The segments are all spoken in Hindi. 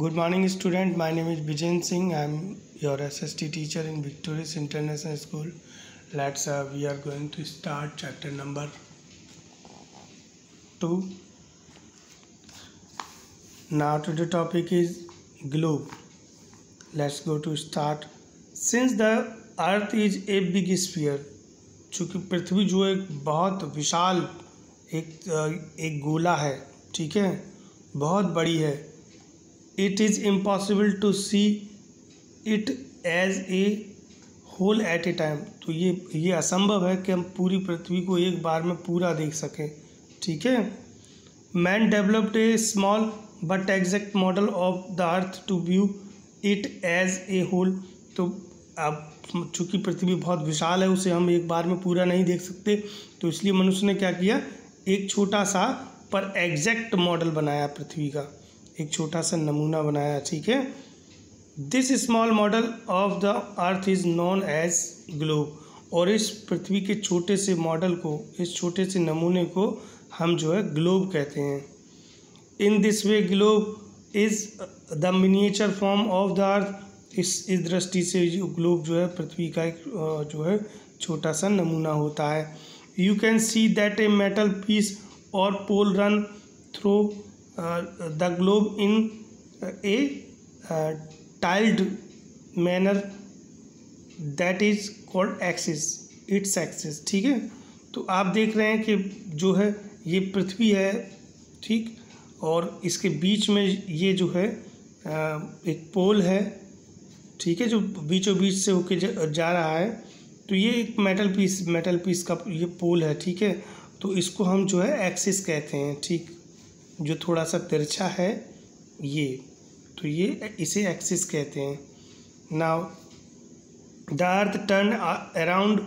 Good morning, student. My name is Bijen Singh. I am your SST teacher in Victorious International School. We are going to start chapter number 2. Now today topic is globe. Let's go to start. Since the earth is a big sphere, चूँकि पृथ्वी जो एक बहुत विशाल एक गोला है, ठीक है, बहुत बड़ी है. It is impossible to see it as a whole at a time. तो ये असंभव है कि हम पूरी पृथ्वी को एक बार में पूरा देख सकें, ठीक है. Man developed a small but exact model of the earth to view it as a whole. तो अब चूँकि पृथ्वी बहुत विशाल है, उसे हम एक बार में पूरा नहीं देख सकते, तो इसलिए मनुष्य ने क्या किया, एक छोटा सा पर एग्जैक्ट मॉडल बनाया पृथ्वी का, एक छोटा सा नमूना बनाया, ठीक है. This small model of the earth is known as globe. और इस पृथ्वी के छोटे से मॉडल को, इस छोटे से नमूने को हम जो है ग्लोब कहते हैं. In this way globe is the miniature form of the अर्थ. इस दृष्टि से जो ग्लोब जो है पृथ्वी का एक जो है छोटा सा नमूना होता है. You can see that a metal piece और pole run through the globe in a tiled manner that is called axis, its axis, ठीक है. तो आप देख रहे हैं कि जो है ये पृथ्वी है, ठीक, और इसके बीच में ये जो है एक पोल है, ठीक है, जो बीचों बीच से होके जा रहा है. तो ये एक मेटल पीस का ये पोल है, ठीक है. तो इसको हम जो है एक्सिस कहते हैं, ठीक, जो थोड़ा सा तिरछा है ये, तो ये इसे एक्सिस कहते हैं. Now the earth turn around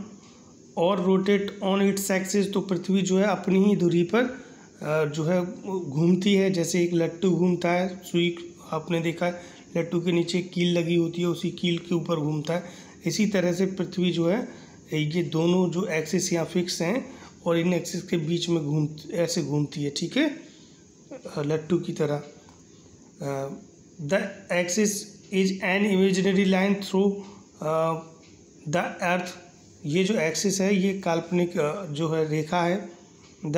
और रोटेट ऑन इट्स एक्सिस. तो पृथ्वी जो है अपनी ही धुरी पर जो है घूमती है, जैसे एक लट्टू घूमता है. सुई आपने देखा है, लट्टू के नीचे कील लगी होती है, उसी कील के ऊपर घूमता है. इसी तरह से पृथ्वी जो है ये दोनों जो एक्सिस यहाँ फिक्स हैं और इन एक्सिस के बीच में ऐसे घूमती है, ठीक है, लट्टू की तरह. The axis is an imaginary line through the earth. ये जो एक्सिस है ये काल्पनिक जो है रेखा है. The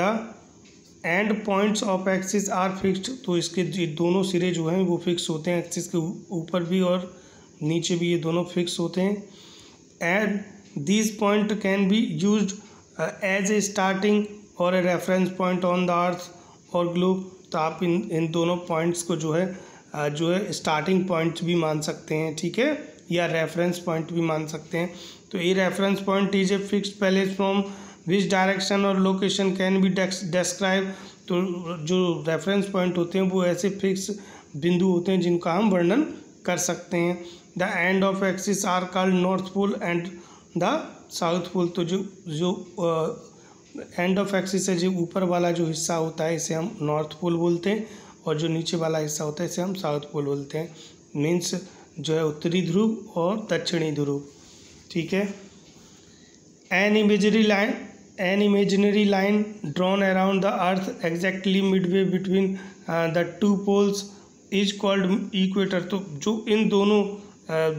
end points of axis are fixed. तो इसके दोनों सिरे जो हैं वो फिक्स होते हैं, एक्सिस के ऊपर भी और नीचे भी ये दोनों फिक्स होते हैं. And this point can be used as a starting और a reference point on the earth और ग्लोब. तो आप इन दोनों पॉइंट्स को जो है स्टार्टिंग पॉइंट्स भी मान सकते हैं, ठीक है, या रेफरेंस पॉइंट भी मान सकते हैं. तो ये reference point is a fixed palace from which direction और लोकेशन कैन बी डिस्क्राइब. तो जो रेफरेंस पॉइंट होते हैं वो ऐसे फिक्स बिंदु होते हैं जिनका हम वर्णन कर सकते हैं. The end of axis are called north pole and the south pole. तो जो एंड ऑफ एक्सिस है, जो ऊपर वाला जो हिस्सा होता है इसे हम नॉर्थ पोल बोलते हैं, और जो नीचे वाला हिस्सा होता है इसे हम साउथ पोल बोलते हैं. मीन्स जो है उत्तरी ध्रुव और दक्षिणी ध्रुव, ठीक है. An imaginary line drawn around the earth exactly midway between the two poles is called equator. तो जो इन दोनों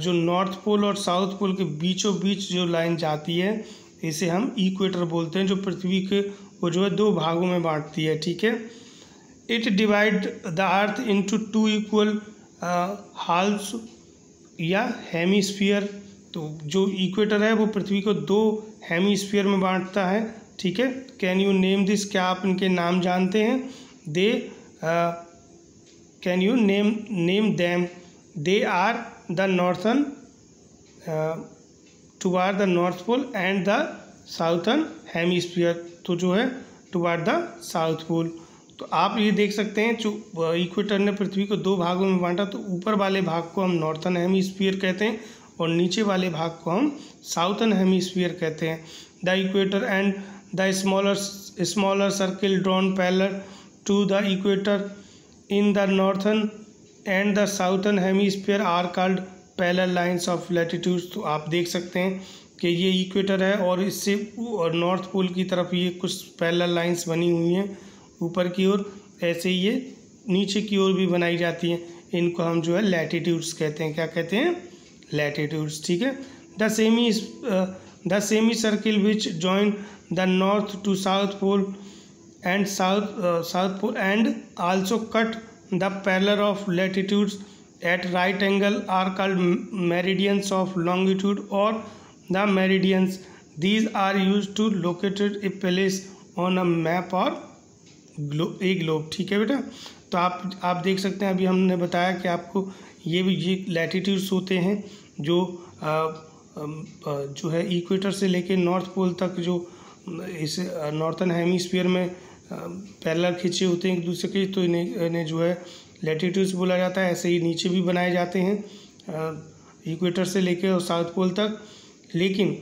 जो नॉर्थ पोल और साउथ पोल के बीचों बीच जो लाइन जाती है इसे हम इक्वेटर बोलते हैं, जो पृथ्वी के वो जो है दो भागों में बांटती है, ठीक है. It divide the earth into two equal halves या हेमीस्फीयर. तो जो इक्वेटर है वो पृथ्वी को दो हेमीस्फीयर में बांटता है, ठीक है. Can you name this. क्या आप इनके नाम जानते हैं? They can you name them. They are the northern toward the north pole and the southern hemisphere. तो जो है टुवार्ड द साउथ पोल. तो आप ये देख सकते हैं जो इक्वेटर ने पृथ्वी को दो भागों में बांटा, तो ऊपर वाले भाग को हम नॉर्थर्न हेमीस्फीयर कहते हैं और नीचे वाले भाग को हम साउथर्न हेमीस्फीयर कहते हैं. The equator and the smaller circle drawn parallel to the equator in the northern and the southern hemisphere are called parallel lines of latitudes. तो आप देख सकते हैं कि ये इक्वेटर है और इससे नॉर्थ पोल की तरफ ये कुछ पैरेलल लाइंस बनी हुई हैं ऊपर की ओर, ऐसे ही ये नीचे की ओर भी बनाई जाती हैं. इनको हम जो है लैटिट्यूड्स कहते हैं। क्या कहते हैं? लैटिट्यूड्स। ठीक है। The semi circle which join the north to south pole and south pole and also cut the parallel of latitudes at right angle are called meridians of longitude or the meridians. These are used to locate a place on a map or globe. ठीक है बेटा। तो आप देख सकते हैं, अभी हमने बताया कि आपको ये लैटिट्यूड्स होते हैं जो है इक्वेटर से लेके नॉर्थ पोल तक, जो इस नॉर्थन हेमीस्फीयर में पैरेलल खींचे होते हैं एक दूसरे के, तो इन्हें जो है लैटिट्यूड्स बोला जाता है। ऐसे ही नीचे भी बनाए जाते हैं इक्वेटर से लेके और साउथ पोल तक। लेकिन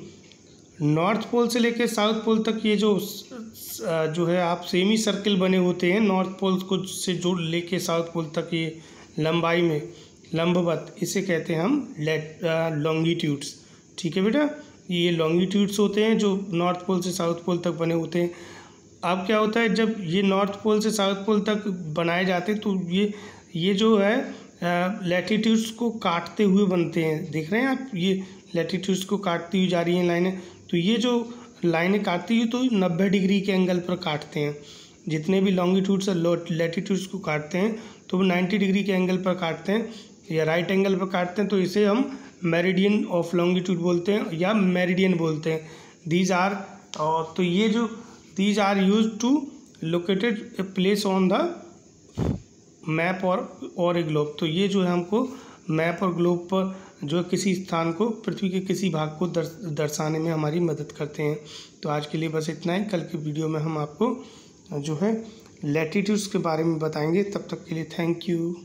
नॉर्थ पोल से लेके साउथ पोल तक ये जो है आप सेमी सर्किल बने होते हैं नॉर्थ पोल को से जो लेके साउथ पोल तक, ये लंबाई में लंबवत, इसे कहते हैं हम लॉन्गिट्यूड्स। ठीक है बेटा, ये लॉन्गिट्यूड्स होते हैं जो नॉर्थ पोल से साउथ पोल तक बने होते हैं। अब क्या होता है, जब ये नॉर्थ पोल से साउथ पोल तक बनाए जाते हैं तो ये जो है लैटिट्यूड्स को काटते हुए बनते हैं। देख रहे हैं आप, ये लैटिट्यूड्स को काटती हुई जा रही हैं लाइनें। तो ये जो लाइनें काटती हुई तो 90 डिग्री के एंगल पर काटते हैं। जितने भी लॉन्गिट्यूड्स और लैटिट्यूड्स को काटते हैं तो वो 90 डिग्री के एंगल पर काटते हैं या राइट एंगल पर काटते हैं। तो इसे हम मेरिडियन ऑफ लॉन्गिट्यूड बोलते हैं या मेरिडियन बोलते हैं। तो ये जो these are used to locate a place on the map और a globe। तो ये जो है हमको मैप और ग्लोब पर जो किसी स्थान को, पृथ्वी के किसी भाग को दर्शाने में हमारी मदद करते हैं। तो आज के लिए बस इतना ही। कल के वीडियो में हम आपको जो है लैटिट्यूड्स के बारे में बताएंगे। तब तक के लिए थैंक यू।